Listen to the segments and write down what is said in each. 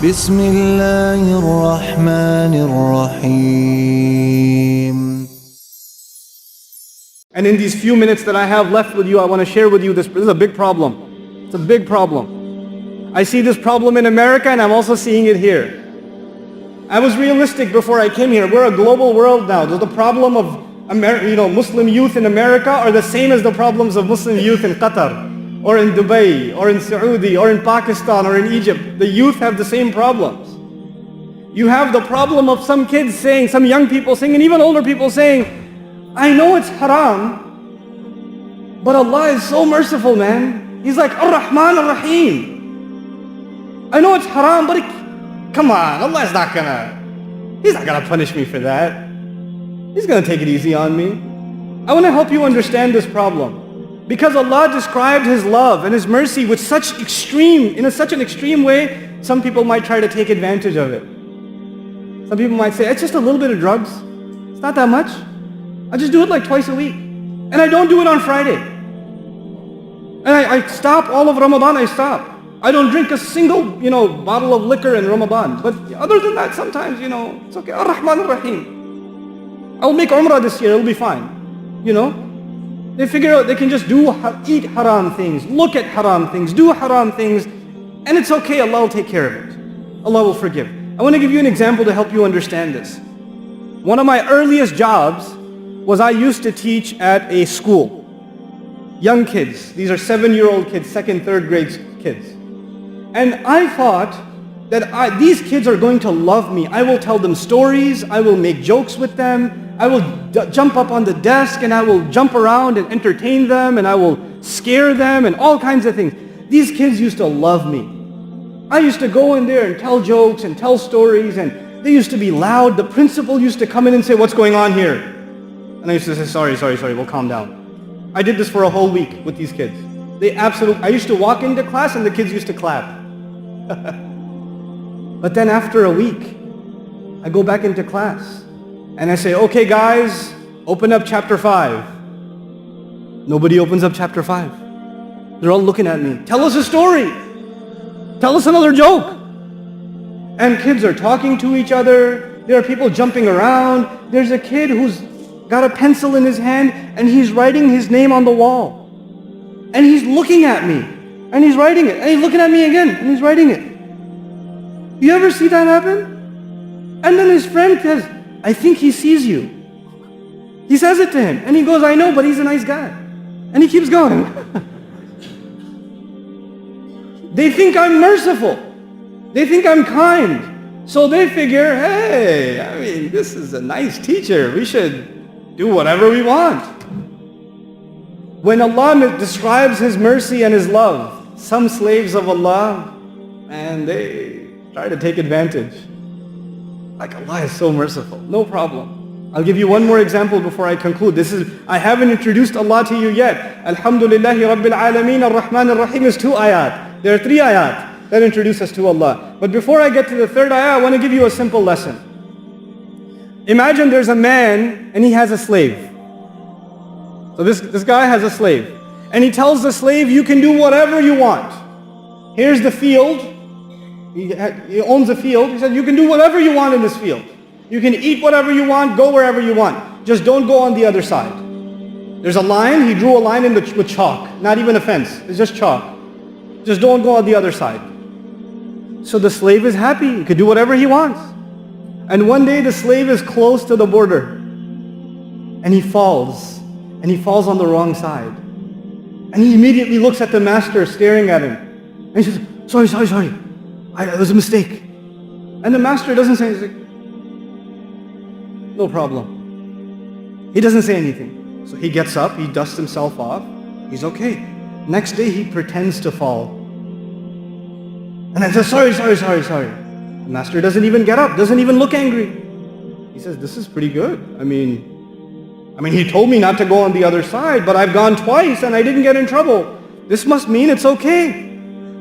بسم الله الرحمن الرحيم. And in these few minutes that I have left with you, I want to share with you this is a big problem. It's a big problem. I see this problem in America and I'm also seeing it here. I was realistic before I came here. We're a global world now. The problem of Muslim youth in America are the same as the problems of Muslim youth in Qatar, or in Dubai, or in Saudi, or in Pakistan, or in Egypt. The youth have the same problems. You have the problem of some kids saying, some young people saying, and even older people saying, I know it's haram, but Allah is so merciful, man. He's like Ar-Rahman Ar-Rahim. I know it's haram, but come on, Allah is He's not gonna punish me for that. He's gonna take it easy on me. I want to help you understand this problem. Because Allah described His love and His mercy with such an extreme way, some people might try to take advantage of it. Some people might say, it's just a little bit of drugs. It's not that much. I just do it like twice a week. And I don't do it on Friday. And I stop all of Ramadan, I stop. I don't drink a single, bottle of liquor in Ramadan. But other than that, sometimes, it's okay. Ar-Rahman Ar-Rahim. I'll make Umrah this year, it'll be fine. They figure out they can just eat haram things, look at haram things, do haram things, and it's okay, Allah will take care of it. Allah will forgive. I want to give you an example to help you understand this. One of my earliest jobs was I used to teach at a school. Young kids, these are 7-year-old kids, 2nd, 3rd grade kids. And I thought that these kids are going to love me. I will tell them stories, I will make jokes with them, I will jump up on the desk and I will jump around and entertain them and I will scare them and all kinds of things. These kids used to love me. I used to go in there and tell jokes and tell stories and they used to be loud. The principal used to come in and say, what's going on here? And I used to say, sorry, we'll calm down. I did this for a whole week with these kids. I used to walk into class and the kids used to clap. But then after a week, I go back into class and I say, okay guys, open up chapter 5. Nobody opens up chapter 5. They're all looking at me. Tell us a story. Tell us another joke. And kids are talking to each other. There are people jumping around. There's a kid who's got a pencil in his hand and he's writing his name on the wall. And he's looking at me and he's writing it. And he's looking at me again and he's writing it. You ever see that happen? And then his friend says, I think he sees you. He says it to him. And he goes, I know, but he's a nice guy. And he keeps going. They think I'm merciful. They think I'm kind. So they figure, hey, this is a nice teacher. We should do whatever we want. When Allah describes His mercy and His love, some slaves of Allah, and they try to take advantage. Like Allah is so merciful, no problem. I'll give you one more example before I conclude. I haven't introduced Allah to you yet. Alhamdulillahi Rabbil Alameen Ar-Rahman Ar-Rahim is 2 ayat. There are 3 ayat that introduce us to Allah. But before I get to the 3rd ayah, I want to give you a simple lesson. Imagine there's a man and he has a slave. So this guy has a slave. And he tells the slave, you can do whatever you want. Here's the field. He owns a field. He said, you can do whatever you want in this field. You can eat whatever you want, go wherever you want. Just don't go on the other side. There's a line. He drew a line with chalk. Not even a fence. It's just chalk. Just don't go on the other side. So the slave is happy. He could do whatever he wants. And one day the slave is close to the border. And he falls. And he falls on the wrong side. And he immediately looks at the master staring at him. And he says, sorry. It was a mistake. And the master doesn't say anything. No problem. He doesn't say anything. So he gets up, he dusts himself off. He's okay. Next day he pretends to fall. And I says, sorry. The master doesn't even get up, doesn't even look angry. He says, this is pretty good. I mean, he told me not to go on the other side, but I've gone twice and I didn't get in trouble. This must mean it's okay.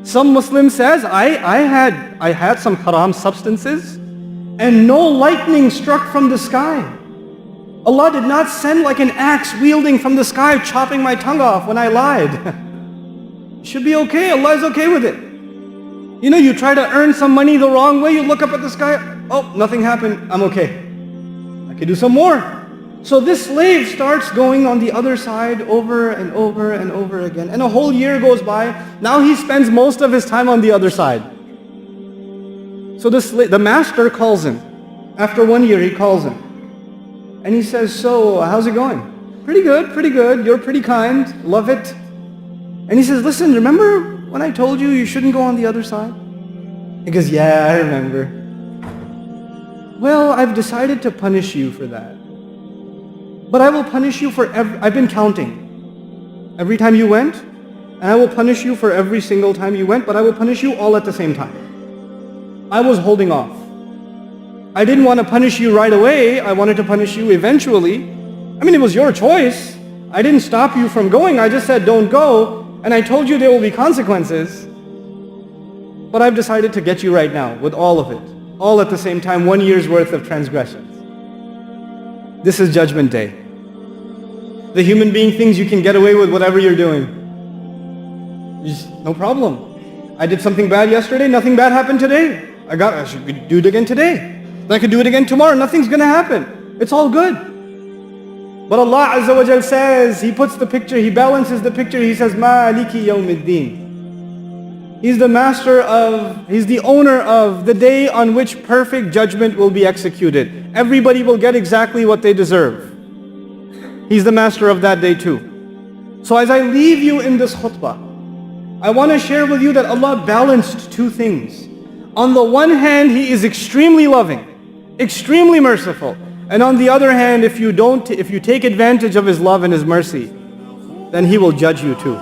Some Muslim says, I had some haram substances and no lightning struck from the sky. Allah did not send like an axe wielding from the sky chopping my tongue off when I lied. It should be okay. Allah is okay with it. You know, you try to earn some money the wrong way, you look up at the sky, oh, nothing happened, I'm okay. I could do some more. So this slave starts going on the other side over and over and over again. And a whole year goes by. Now he spends most of his time on the other side. So the master calls him. After 1 year, he calls him. And he says, so how's it going? Pretty good, pretty good. You're pretty kind. Love it. And he says, listen, remember when I told you you shouldn't go on the other side? He goes, yeah, I remember. Well, I've decided to punish you for that. But I will punish you for I've been counting. Every time you went, and I will punish you for every single time you went, but I will punish you all at the same time. I was holding off. I didn't want to punish you right away. I wanted to punish you eventually. I mean, it was your choice. I didn't stop you from going. I just said, don't go. And I told you there will be consequences. But I've decided to get you right now with all of it. All at the same time, 1 year's worth of transgressions. This is Judgment Day. The human being thinks you can get away with whatever you're doing. No problem. I did something bad yesterday, nothing bad happened today. I should do it again today. Then I could do it again tomorrow, nothing's gonna happen. It's all good. But Allah Azza wa Jal says, He puts the picture, He balances the picture, He says, Maliki yawmiddin. He's the master of, He's the owner of the day on which perfect judgment will be executed. Everybody will get exactly what they deserve. He's the master of that day too. So as I leave you in this khutbah, I want to share with you that Allah balanced two things. On the one hand, He is extremely loving, extremely merciful. And on the other hand, if you take advantage of His love and His mercy, then He will judge you too.